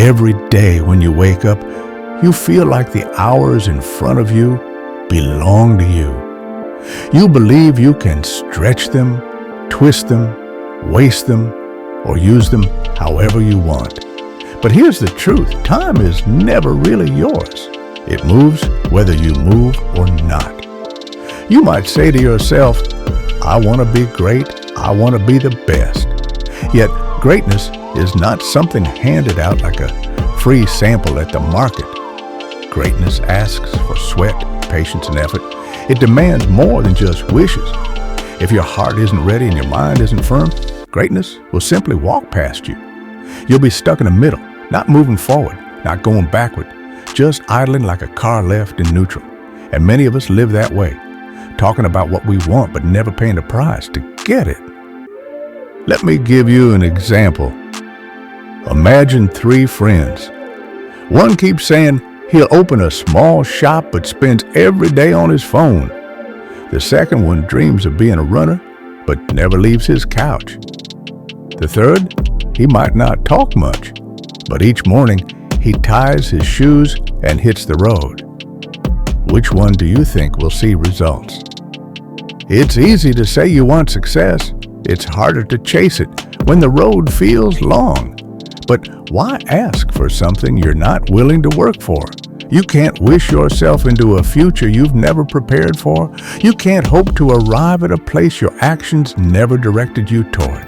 Every day when you wake up, you feel like the hours in front of you belong to you. You believe you can stretch them, twist them, waste them, or use them however you want. But here's the truth. Time is never really yours. It moves whether you move or not. You might say to yourself, I want to be great. I want to be the best. Yet greatness is not something handed out like a free sample at the market. Greatness asks for sweat, patience, and effort. It demands more than just wishes. If your heart isn't ready and your mind isn't firm, greatness will simply walk past you. You'll be stuck in the middle, not moving forward, not going backward, just idling like a car left in neutral. And many of us live that way, talking about what we want but never paying the price to get it. Let me give you an example. Imagine 3 friends. One keeps saying he'll open a small shop but spends every day on his phone. The second one dreams of being a runner but never leaves his couch. The third, he might not talk much, but each morning he ties his shoes and hits the road. Which one do you think will see results? It's easy to say you want success. It's harder to chase it when the road feels long. But why ask for something you're not willing to work for? You can't wish yourself into a future you've never prepared for. You can't hope to arrive at a place your actions never directed you toward.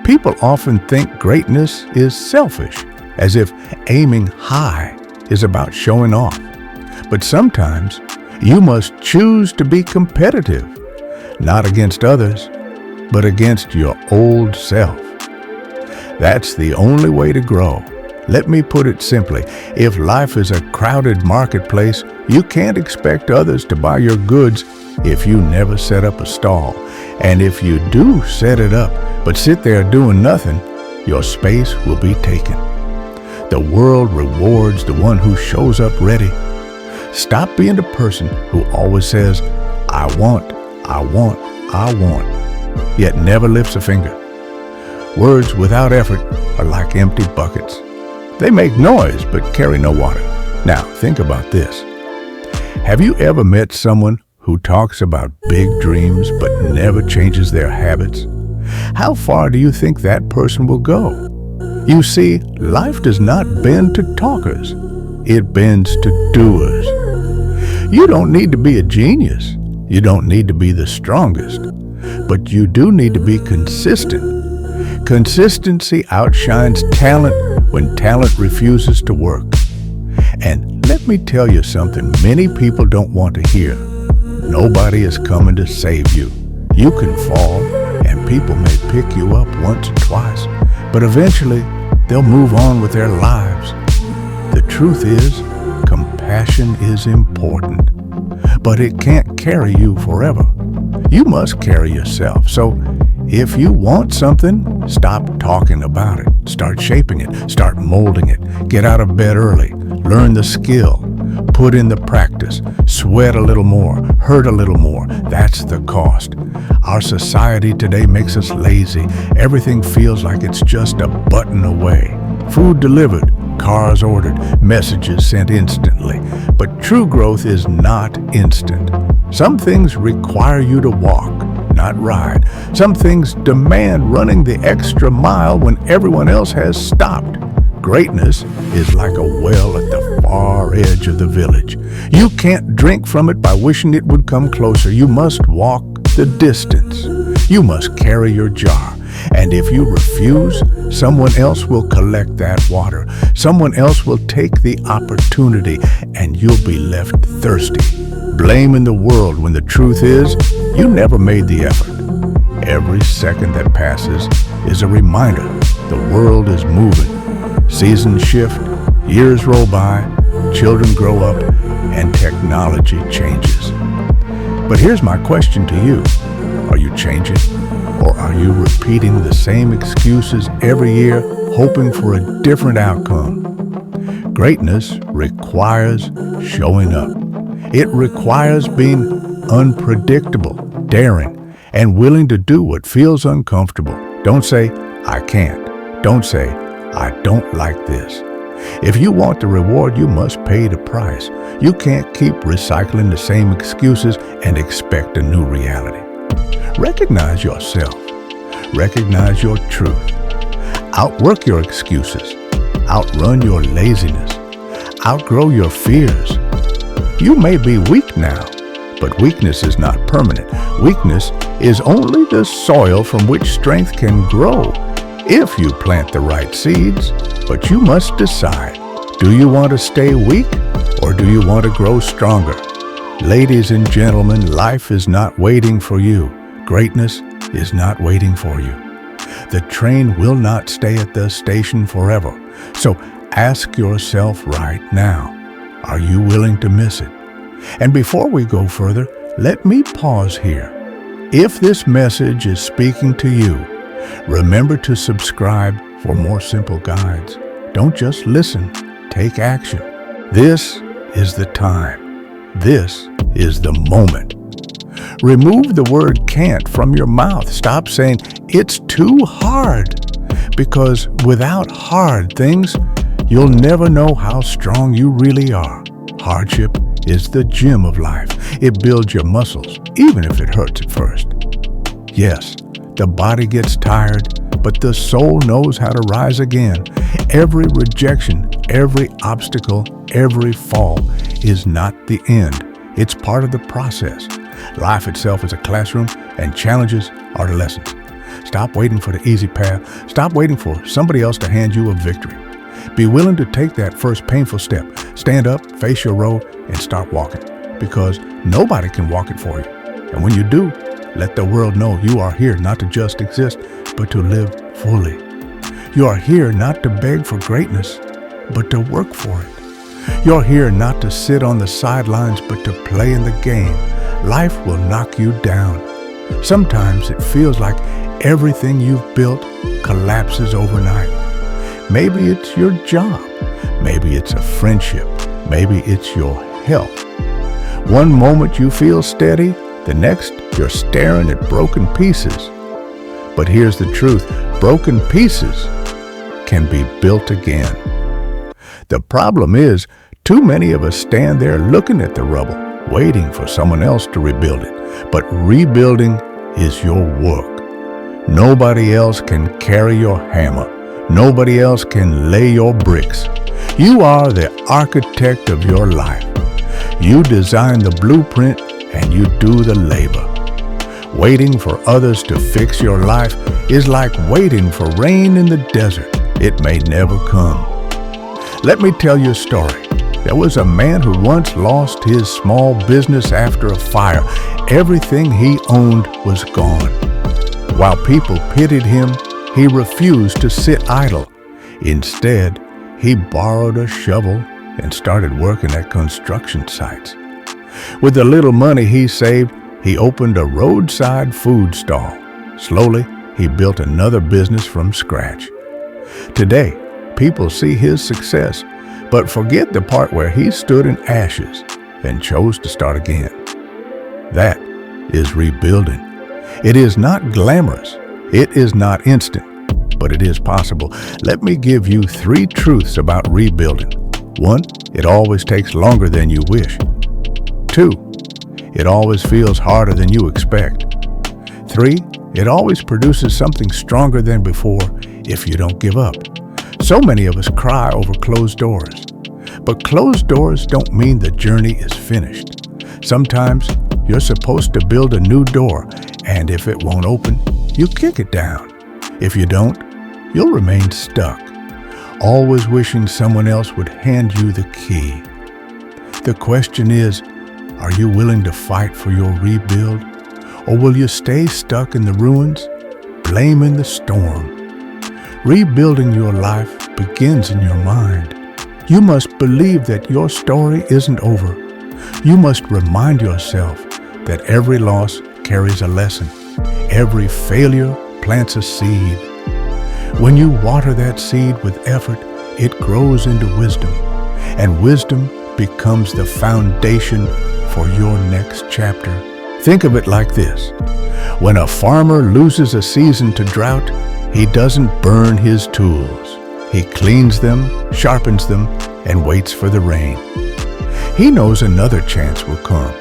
People often think greatness is selfish, as if aiming high is about showing off. But sometimes you must choose to be competitive, not against others, but against your old self. That's the only way to grow. Let me put it simply. If life is a crowded marketplace, you can't expect others to buy your goods if you never set up a stall. And if you do set it up, but sit there doing nothing, your space will be taken. The world rewards the one who shows up ready. Stop being the person who always says, I want, yet never lifts a finger. Words without effort are like empty buckets. They make noise but carry no water. Now, think about this. Have you ever met someone who talks about big dreams but never changes their habits? How far do you think that person will go? You see, life does not bend to talkers. It bends to doers. You don't need to be a genius. You don't need to be the strongest. But you do need to be consistent. Consistency outshines talent when talent refuses to work. And let me tell you something many people don't want to hear. Nobody is coming to save you. You can fall, and people may pick you up once or twice, but eventually they'll move on with their lives. The truth is, compassion is important, but it can't carry you forever. You must carry yourself. So if you want something, stop talking about it. Start shaping it. Start molding it. Get out of bed early. Learn the skill. Put in the practice. Sweat a little more. Hurt a little more. That's the cost. Our society today makes us lazy. Everything feels like it's just a button away. Food delivered. Cars ordered. Messages sent instantly. But true growth is not instant. Some things require you to walk, not ride. Some things demand running the extra mile when everyone else has stopped. Greatness is like a well at the far edge of the village. You can't drink from it by wishing it would come closer. You must walk the distance. You must carry your jar. And if you refuse, someone else will collect that water. Someone else will take the opportunity, and you'll be left thirsty, blaming the world when the truth is, you never made the effort. Every second that passes is a reminder the world is moving. Seasons shift, years roll by, children grow up, and technology changes. But here's my question to you. Are you changing? Or are you repeating the same excuses every year, hoping for a different outcome? Greatness requires showing up. It requires being unpredictable, daring, and willing to do what feels uncomfortable. Don't say, I can't. Don't say, I don't like this. If you want the reward, you must pay the price. You can't keep recycling the same excuses and expect a new reality. Recognize yourself. Recognize your truth. Outwork your excuses. Outrun your laziness. Outgrow your fears. You may be weak now, but weakness is not permanent. Weakness is only the soil from which strength can grow if you plant the right seeds. But you must decide, do you want to stay weak or do you want to grow stronger? Ladies and gentlemen, life is not waiting for you. Greatness is not waiting for you. The train will not stay at the station forever. So ask yourself right now, are you willing to miss it? And before we go further, let me pause here. If this message is speaking to you, remember to subscribe for more simple guides. Don't just listen, take action. This is the time. This is the moment. Remove the word can't from your mouth. Stop saying it's too hard, because without hard things, you'll never know how strong you really are. Hardship is the gym of life. It builds your muscles, even if it hurts at first. Yes, the body gets tired, but the soul knows how to rise again. Every rejection, every obstacle, every fall is not the end. It's part of the process. Life itself is a classroom, and challenges are the lessons. Stop waiting for the easy path. Stop waiting for somebody else to hand you a victory. Be willing to take that first painful step. Stand up, face your road, and start walking, because nobody can walk it for you. And when you do, let the world know you are here not to just exist, but to live fully. You are here not to beg for greatness, but to work for it. You're here not to sit on the sidelines, but to play in the game. Life will knock you down. Sometimes it feels like everything you've built collapses overnight. Maybe it's your job. Maybe it's a friendship. Maybe it's your health. One moment you feel steady, the next you're staring at broken pieces. But here's the truth. Broken pieces can be built again. The problem is, too many of us stand there looking at the rubble, waiting for someone else to rebuild it. But rebuilding is your work. Nobody else can carry your hammer. Nobody else can lay your bricks. You are the architect of your life. You design the blueprint and you do the labor. Waiting for others to fix your life is like waiting for rain in the desert. It may never come. Let me tell you a story. There was a man who once lost his small business after a fire. Everything he owned was gone. While people pitied him, he refused to sit idle. Instead, he borrowed a shovel and started working at construction sites. With the little money he saved, he opened a roadside food stall. Slowly, he built another business from scratch. Today, people see his success, but forget the part where he stood in ashes and chose to start again. That is rebuilding. It is not glamorous. It is not instant, but it is possible. Let me give you 3 truths about rebuilding. 1, it always takes longer than you wish. 2, it always feels harder than you expect. 3, it always produces something stronger than before if you don't give up. So many of us cry over closed doors. But closed doors don't mean the journey is finished. Sometimes you're supposed to build a new door, and if it won't open, you kick it down. If you don't, you'll remain stuck, always wishing someone else would hand you the key. The question is, are you willing to fight for your rebuild? Or will you stay stuck in the ruins, blaming the storm? Rebuilding your life begins in your mind. You must believe that your story isn't over. You must remind yourself that every loss carries a lesson. Every failure plants a seed. When you water that seed with effort, it grows into wisdom, and wisdom becomes the foundation for your next chapter. Think of it like this. When a farmer loses a season to drought, he doesn't burn his tools. He cleans them, sharpens them, and waits for the rain. He knows another chance will come.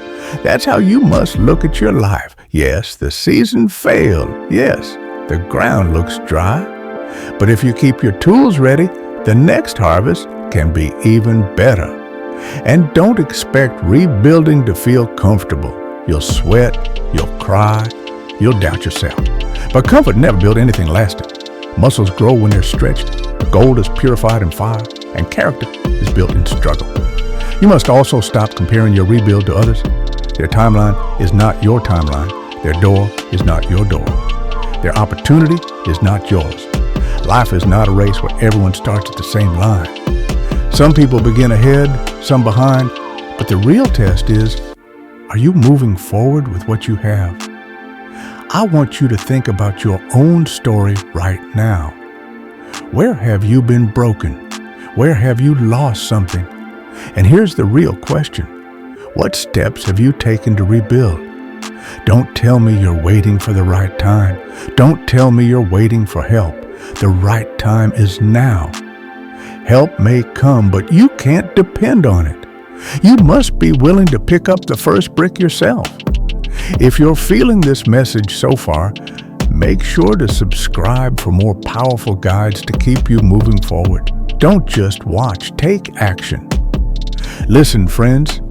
That's how you must look at your life. Yes, the season failed. Yes, the ground looks dry. But if you keep your tools ready, the next harvest can be even better. And don't expect rebuilding to feel comfortable. You'll sweat, you'll cry, you'll doubt yourself. But comfort never built anything lasting. Muscles grow when they're stretched. Gold is purified in fire, and character is built in struggle. You must also stop comparing your rebuild to others. Their timeline is not your timeline. Their door is not your door. Their opportunity is not yours. Life is not a race where everyone starts at the same line. Some people begin ahead, some behind, but the real test is, are you moving forward with what you have? I want you to think about your own story right now. Where have you been broken? Where have you lost something? And here's the real question. What steps have you taken to rebuild? Don't tell me you're waiting for the right time. Don't tell me you're waiting for help. The right time is now. Help may come, but you can't depend on it. You must be willing to pick up the first brick yourself. If you're feeling this message so far, make sure to subscribe for more powerful guides to keep you moving forward. Don't just watch, take action. Listen, friends,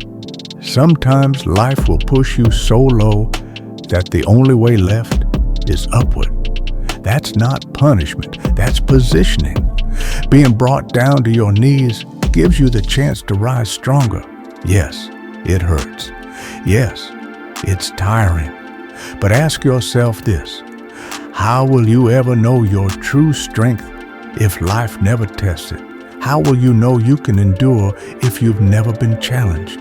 sometimes life will push you so low that the only way left is upward. That's not punishment, that's positioning. Being brought down to your knees gives you the chance to rise stronger. Yes, it hurts. Yes, it's tiring. But ask yourself this: how will you ever know your true strength if life never tests it? How will you know you can endure if you've never been challenged?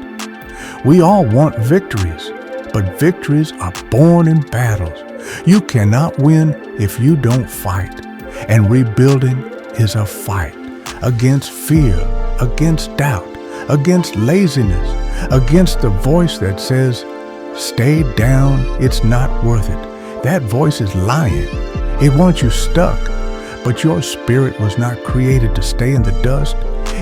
We all want victories, but victories are born in battles. You cannot win if you don't fight. And rebuilding is a fight against fear, against doubt, against laziness, against the voice that says, stay down, it's not worth it. That voice is lying. It wants you stuck. But your spirit was not created to stay in the dust.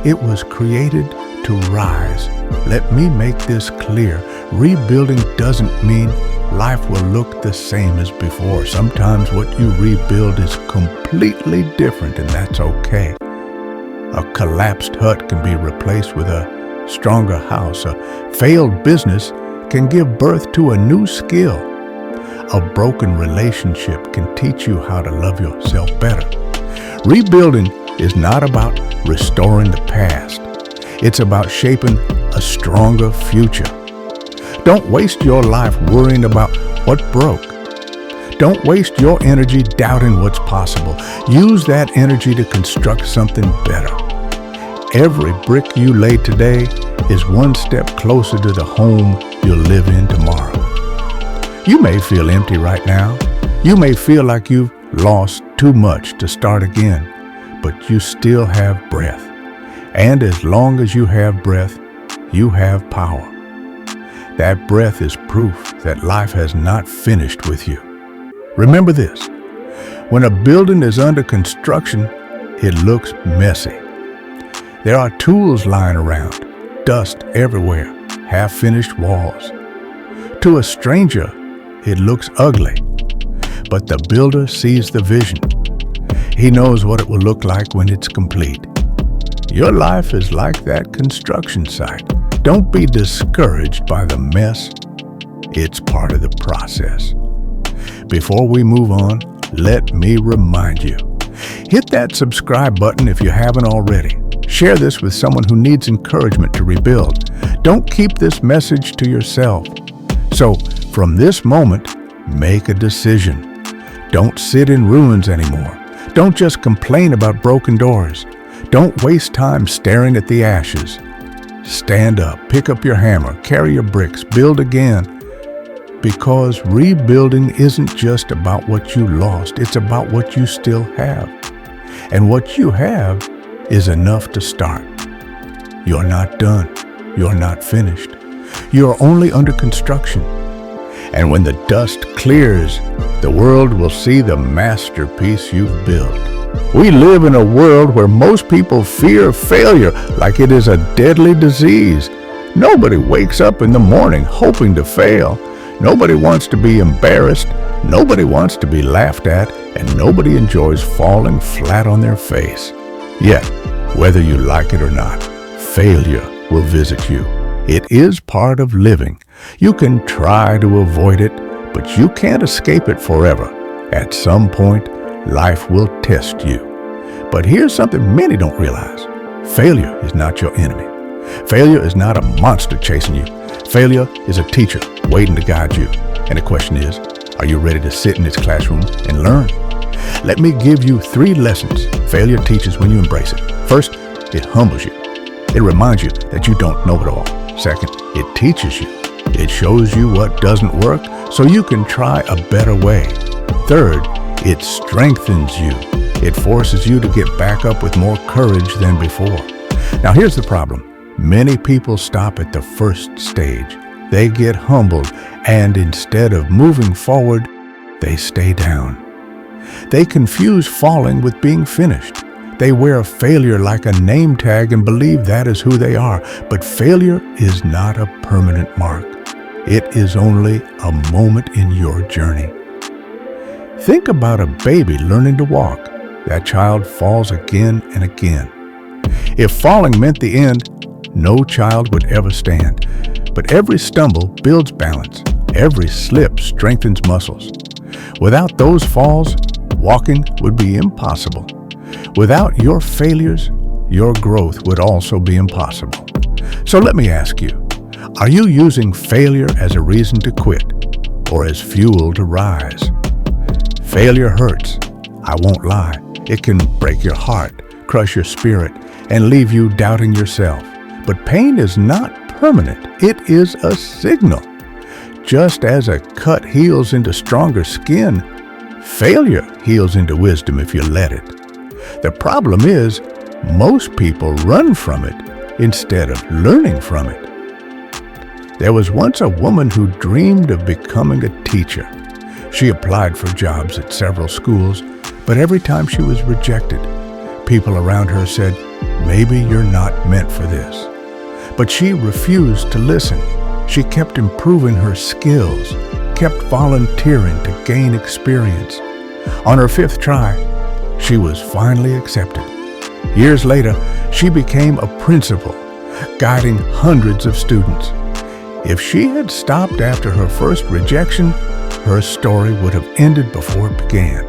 It was created to rise. Let me make this clear. Rebuilding doesn't mean life will look the same as before. Sometimes what you rebuild is completely different, and that's okay. A collapsed hut can be replaced with a stronger house. A failed business can give birth to a new skill. A broken relationship can teach you how to love yourself better. Rebuilding is not about restoring the past. It's about shaping a stronger future. Don't waste your life worrying about what broke. Don't waste your energy doubting what's possible. Use that energy to construct something better. Every brick you lay today is one step closer to the home you'll live in tomorrow. You may feel empty right now. You may feel like you've lost too much to start again, but you still have breath. And as long as you have breath, you have power. That breath is proof that life has not finished with you. Remember this: when a building is under construction, it looks messy. There are tools lying around, dust everywhere, half-finished walls. To a stranger, it looks ugly, but the builder sees the vision. He knows what it will look like when it's complete. Your life is like that construction site. Don't be discouraged by the mess. It's part of the process. Before we move on, let me remind you. Hit that subscribe button if you haven't already. Share this with someone who needs encouragement to rebuild. Don't keep this message to yourself. So, from this moment, make a decision. Don't sit in ruins anymore. Don't just complain about broken doors. Don't waste time staring at the ashes. Stand up, pick up your hammer, carry your bricks, build again. Because rebuilding isn't just about what you lost, it's about what you still have. And what you have is enough to start. You're not done. You're not finished. You're only under construction. And when the dust clears, the world will see the masterpiece you've built. We live in a world where most people fear failure like it is a deadly disease. Nobody wakes up in the morning hoping to fail. Nobody wants to be embarrassed. Nobody wants to be laughed at, and nobody enjoys falling flat on their face. Yet, whether you like it or not, failure will visit you. It is part of living. You can try to avoid it, but you can't escape it forever. At some point, life will test you. But here's something many don't realize. Failure is not your enemy. Failure is not a monster chasing you. Failure is a teacher waiting to guide you. And the question is, are you ready to sit in its classroom and learn? Let me give you 3 lessons failure teaches when you embrace it. First, it humbles you. It reminds you that you don't know it all. Second, it teaches you. It shows you what doesn't work so you can try a better way. Third, it strengthens you. It forces you to get back up with more courage than before. Now here's the problem. Many people stop at the first stage. They get humbled, and instead of moving forward, they stay down. They confuse falling with being finished. They wear failure like a name tag and believe that is who they are. But failure is not a permanent mark. It is only a moment in your journey. Think about a baby learning to walk. That child falls again and again. If falling meant the end, no child would ever stand. But every stumble builds balance. Every slip strengthens muscles. Without those falls, walking would be impossible. Without your failures, your growth would also be impossible. So let me ask you, are you using failure as a reason to quit or as fuel to rise? Failure hurts. I won't lie. It can break your heart, crush your spirit, and leave you doubting yourself. But pain is not permanent. It is a signal. Just as a cut heals into stronger skin, failure heals into wisdom if you let it. The problem is, most people run from it instead of learning from it. There was once a woman who dreamed of becoming a teacher. She applied for jobs at several schools, but every time she was rejected. People around her said, "Maybe you're not meant for this." But she refused to listen. She kept improving her skills, kept volunteering to gain experience. On her 5th try, she was finally accepted. Years later, she became a principal, guiding hundreds of students. If she had stopped after her first rejection, her story would have ended before it began.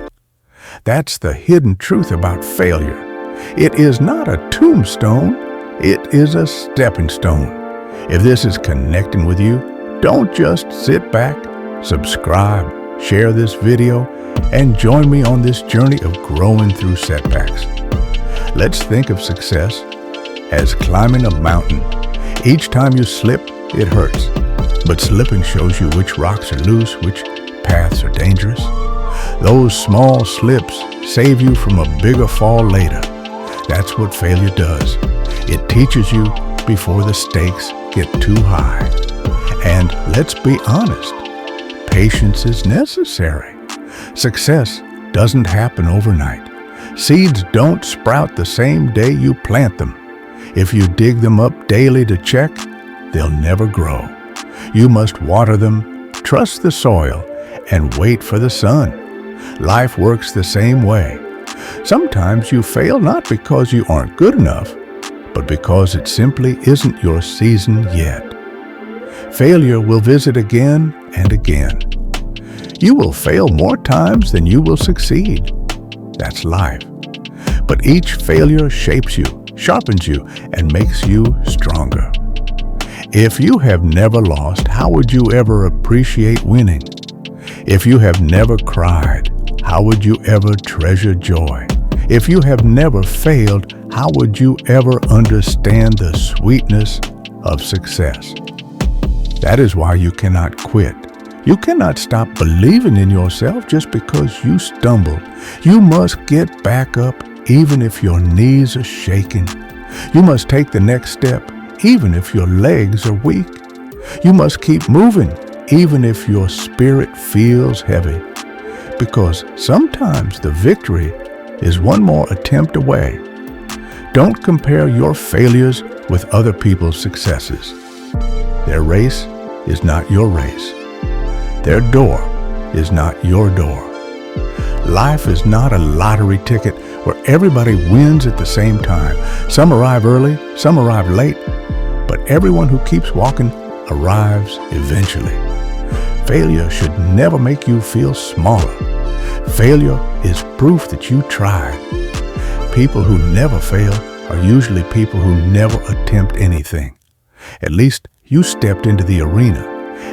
That's the hidden truth about failure. It is not a tombstone, it is a stepping stone. If this is connecting with you, don't just sit back, subscribe, share this video, and join me on this journey of growing through setbacks. Let's think of success as climbing a mountain. Each time you slip, it hurts. But slipping shows you which rocks are loose, which paths are dangerous. Those small slips save you from a bigger fall later. That's what failure does. It teaches you before the stakes get too high. And let's be honest, patience is necessary. Success doesn't happen overnight. Seeds don't sprout the same day you plant them. If you dig them up daily to check, they'll never grow. You must water them, trust the soil, and wait for the sun. Life works the same way. Sometimes you fail not because you aren't good enough, but because it simply isn't your season yet. Failure will visit again and again. You will fail more times than you will succeed. That's life. But each failure shapes you, sharpens you, and makes you stronger. If you have never lost, how would you ever appreciate winning? If you have never cried, how would you ever treasure joy? If you have never failed, how would you ever understand the sweetness of success? That is why you cannot quit. You cannot stop believing in yourself just because you stumbled. You must get back up even if your knees are shaking. You must take the next step even if your legs are weak. You must keep moving even if your spirit feels heavy. Because sometimes the victory is one more attempt away. Don't compare your failures with other people's successes. Their race is not your race. Their door is not your door. Life is not a lottery ticket where everybody wins at the same time. Some arrive early, some arrive late, but everyone who keeps walking arrives eventually. Failure should never make you feel smaller. Failure is proof that you tried. People who never fail are usually people who never attempt anything. At least you stepped into the arena.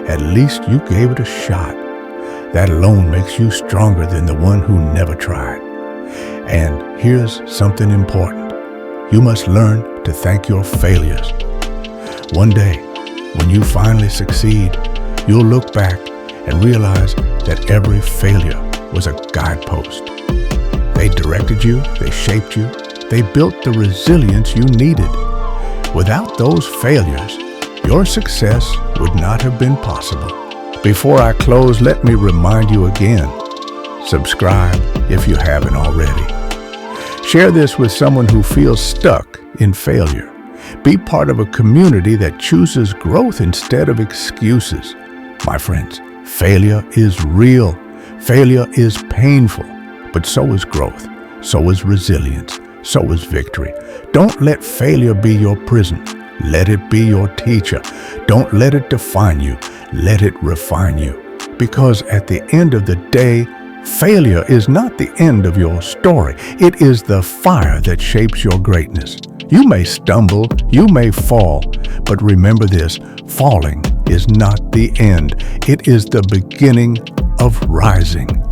At least you gave it a shot. That alone makes you stronger than the one who never tried. And here's something important. You must learn to thank your failures. One day, when you finally succeed, you'll look back and realize that every failure was a guidepost. They directed you, they shaped you, they built the resilience you needed. Without those failures, your success would not have been possible. Before I close, let me remind you again, subscribe if you haven't already. Share this with someone who feels stuck in failure. Be part of a community that chooses growth instead of excuses. My friends, failure is real. Failure is painful, but so is growth, so is resilience, so is victory. Don't let failure be your prison. Let it be your teacher. Don't let it define you. Let it refine you. Because at the end of the day, failure is not the end of your story. It is the fire that shapes your greatness. You may stumble, you may fall, but remember this, falling is not the end. It is the beginning of rising.